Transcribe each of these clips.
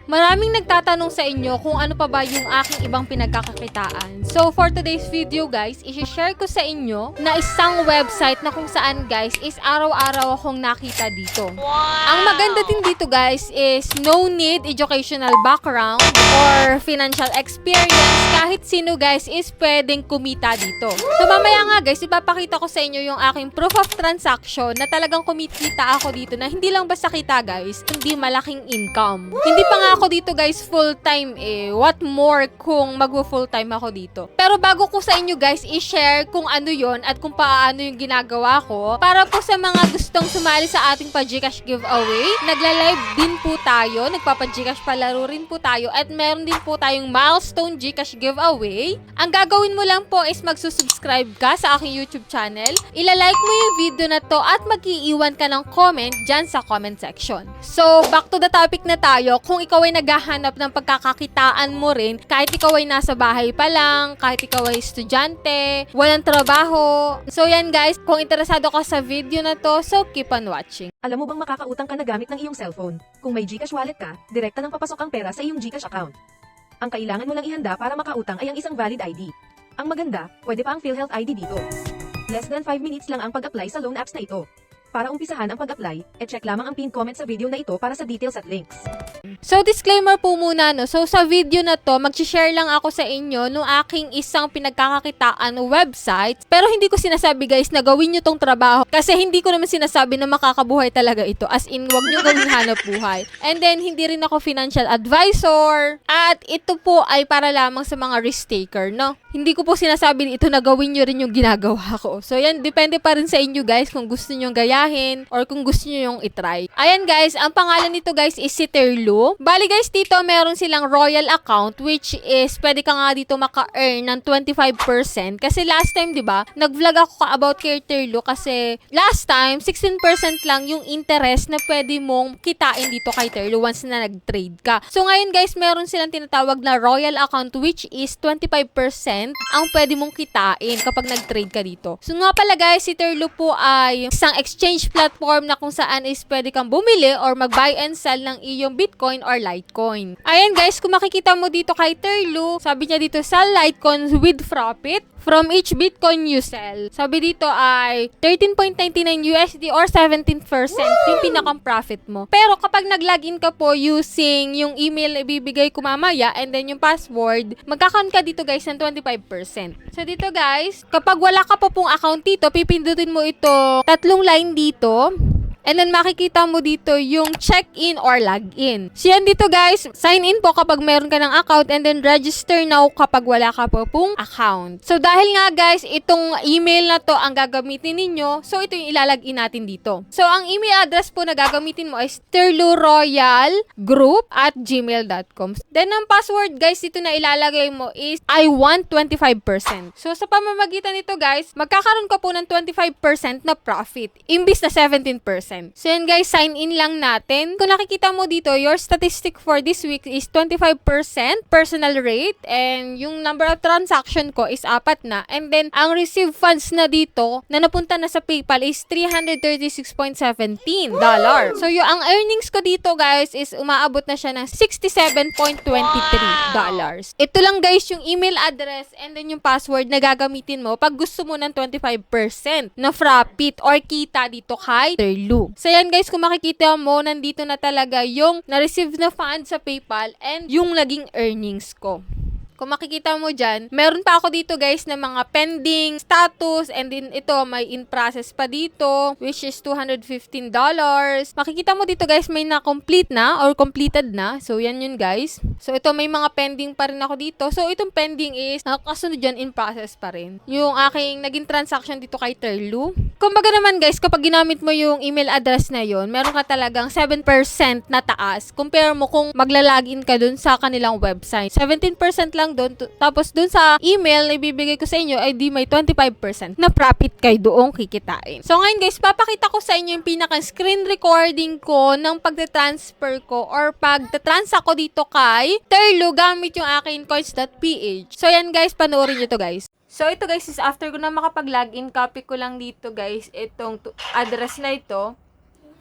Maraming nagtatanong sa inyo kung ano pa ba yung aking ibang pinagkakakitaan. So for today's video guys, i-share ko sa inyo na isang website na kung saan guys is araw-araw akong nakita dito. Ang maganda din dito guys is no need educational background or financial experience. Kahit sino guys is pwedeng kumita dito. So mamaya nga guys, ipapakita ko sa inyo yung aking proof of transaction na talagang kumikita ako dito na hindi lang basta kita guys, hindi malaking income. Hindi pa nga ako dito guys full-time eh. What more kung magwo-full-time ako dito. Pero bago ko sa inyo guys i-share kung ano yon at kung paano yung ginagawa ko, para po sa mga gustong sumali sa ating pa-Gcash giveaway, nagla-live din po tayo, nagpapa-Gcash palaro rin po tayo at meron din po tayong milestone Gcash giveaway. Ang gagawin mo lang po is magsusubscribe ka sa aking YouTube channel, ilalike mo yung video na to at mag-iiwan ka ng comment dyan sa comment section. So, back to the topic na tayo. Kung ikaw ay naghahanap ng pagkakakitaan mo rin, kahit ikaw ay nasa bahay pa lang, kahit ikaw ay estudyante, walang trabaho. So yan guys, kung interesado ka sa video na to, so keep on watching. Alam mo bang makakautang ka na gamit ng iyong cellphone? Kung may Gcash wallet ka, direkta nang papasok ang pera sa iyong Gcash account. Ang kailangan mo lang ihanda para makautang ay ang isang valid ID. Ang maganda, pwede pa ang PhilHealth ID dito. Less than 5 minutes lang ang pag-apply sa loan apps na ito. Para umpisahan ang pag-apply, e-check lamang ang pinned comment sa video na ito para sa details at links. So, disclaimer po muna, no? So, sa video na to, mag-share lang ako sa inyo no aking isang pinagkakakitaan website. Pero hindi ko sinasabi, guys, na gawin nyo tong trabaho. Kasi hindi ko naman sinasabi na makakabuhay talaga ito. As in, wag nyo gawin hanap buhay. And then, hindi rin ako financial advisor. At ito po ay para lamang sa mga risk taker, no? Hindi ko po sinasabi ito na gawin nyo rin yung ginagawa ko. So, yan, depende pa rin sa inyo, guys, kung gusto nyo gayahin or kung gusto nyo yung itry. Ayan, guys, ang pangalan nito, guys, is si Terlu. Bali guys, dito meron silang royal account which is pwede ka nga dito maka-earn ng 25% kasi last time 'di ba, nag-vlog ako about kay Terlu kasi last time 16% lang yung interest na pwede mong kitain dito kay Terlu once na nag-trade ka. So ngayon guys, meron silang tinatawag na royal account which is 25% ang pwede mong kitain kapag nag-trade ka dito. So nga pala guys, si Terlu po ay isang exchange platform na kung saan is pwede kang bumili or mag-buy and sell ng iyong Bitcoin or Litecoin. Ayan guys, kung makikita mo dito kay Terlu, sabi niya dito sell Litecoin with profit from each Bitcoin you sell. Sabi dito ay 13.99 USD or 17% yung pinakang profit mo. Pero kapag nag-login ka po using yung email na ibibigay ko mamaya and then yung password, magkakaroon ka dito guys ng 25%. So dito guys, kapag wala ka pa pong account dito, pipindutin mo ito tatlong line dito. And then makikita mo dito yung check-in or log-in. So yan dito guys, sign in po kapag meron ka ng account and then register now kapag wala ka po pong account. So dahil nga guys, itong email na to ang gagamitin ninyo, so ito yung ilalagin natin dito. So ang email address po na gagamitin mo is terluroyalgroup@gmail.com. Then ang password guys, dito na ilalagay mo is I want 25%. So sa pamamagitan nito guys, magkakaroon ka po ng 25% na profit, imbis na 17%. So yan guys, sign in lang natin. Kung nakikita mo dito, your statistic for this week is 25% personal rate and yung number of transaction ko is 4 na. And then, ang received funds na dito na napunta na sa PayPal is $336.17. So yung ang earnings ko dito guys is umaabot na siya ng $67.23. Ito lang guys yung email address and then yung password na gagamitin mo pag gusto mo ng 25% na profit or kita dito kay Terlu. So yan guys, kung makikita mo, nandito na talaga yung na-receive na funds sa PayPal and yung naging earnings ko. Kung makikita mo dyan, meron pa ako dito guys na mga pending status and then ito may in process pa dito which is $215. Makikita mo dito guys may na-complete na or completed na. So yan yun guys. So ito may mga pending pa rin ako dito. So itong pending is nakasunod dyan in process pa rin. Yung aking naging transaction dito kay Terlu. Kumbaga naman guys, kapag ginamit mo yung email address na yun, meron ka talagang 7% na taas. Compare mo kung maglalagin ka dun sa kanilang website. 17% lang doon. Tapos doon sa email na ibibigay ko sa inyo ay di may 25% na profit kayo doong kikitain. So ngayon guys, papakita ko sa inyo yung pinaka screen recording ko ng pagte-transfer ko or pagte-transact ko dito kay Terlu gamit yung aking coins.ph. So yan guys, panoorin nyo to guys. So ito guys is after ko na makapag-login, copy ko lang dito guys itong address na ito.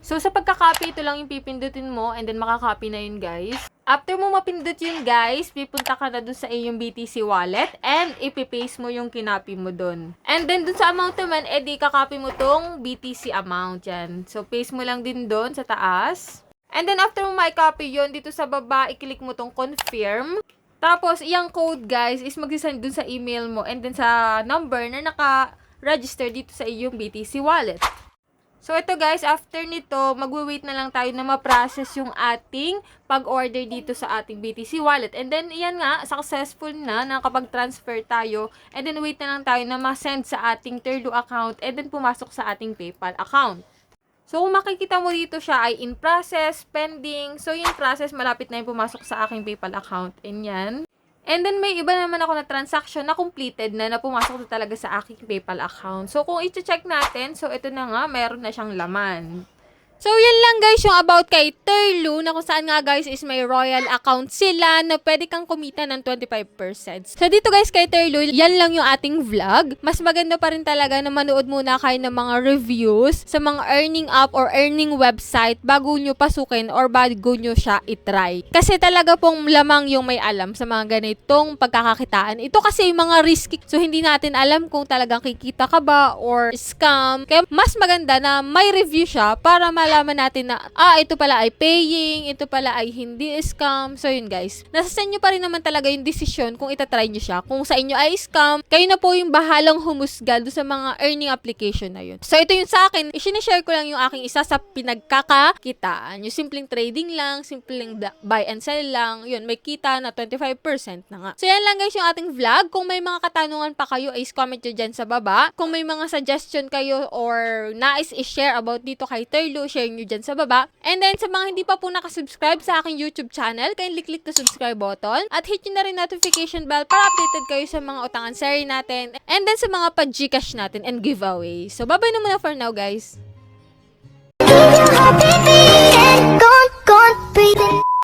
So, sa pagka-copy, ito lang yung pipindutin mo and then makaka-copy na yun, guys. After mo mapindot yun, guys, pipunta ka na dun sa iyong BTC wallet and ipipaste mo yung kinopy mo dun. And then, dun sa amount naman, edi kakopy mo tong BTC amount yan. So, paste mo lang din dun sa taas. And then, after mo ma-copy yun, dito sa baba, i-click mo tong confirm. Tapos, iyang code, guys, is mag-send dun sa email mo and then sa number na naka-register dito sa iyong BTC wallet. So, ito guys, after nito, magwe-wait na lang tayo na ma-process yung ating pag-order dito sa ating BTC wallet. And then, yan nga, successful na nakapag-transfer tayo. And then, wait na lang tayo na ma-send sa ating Terlo account and then pumasok sa ating PayPal account. So, kung makikita mo dito siya ay in process, pending. So, yung process, malapit na yung pumasok sa aking PayPal account. And yan. And then, may iba naman ako na transaction na completed na pumasok na talaga sa aking PayPal account. So, kung i-check natin, so, ito na nga, meron na siyang laman. So, yan lang guys yung about kay Terlo na kung saan nga guys is may royal account sila na pwede kang kumita ng 25%. So, dito guys kay Terlo, yan lang yung ating vlog. Mas maganda pa rin talaga na manood muna kayo ng mga reviews sa mga earning app or earning website bago nyo pasukin or bago nyo siya itry. Kasi talaga pong lamang yung may alam sa mga ganitong pagkakakitaan. Ito kasi yung mga risky. So, hindi natin alam kung talagang kikita ka ba or scam. Kaya mas maganda na may review siya para malaman natin na, ito pala ay paying, ito pala ay hindi scam. So, yun guys. Nasa sa inyo pa rin naman talaga yung desisyon kung itatry nyo siya. Kung sa inyo ay scam, kayo na po yung bahalang humusga doon sa mga earning application na yun. So, ito yung sa akin. I-share ko lang yung aking isa sa pinagkakakitaan. Yung simpleng trading lang, simpleng buy and sell lang. Yun, may kita na 25% na nga. So, yan lang guys yung ating vlog. Kung may mga katanungan pa kayo, is comment nyo dyan sa baba. Kung may mga suggestion kayo or nais i-share about dito kay Terlo, share nyo dyan sa baba. And then, sa mga hindi pa po nakasubscribe sa aking YouTube channel, kindly click the subscribe button at hit nyo na rin notification bell para updated kayo sa mga utangan seri natin and then sa mga pa-Gcash natin and giveaway. So, bye-bye na muna for now, guys.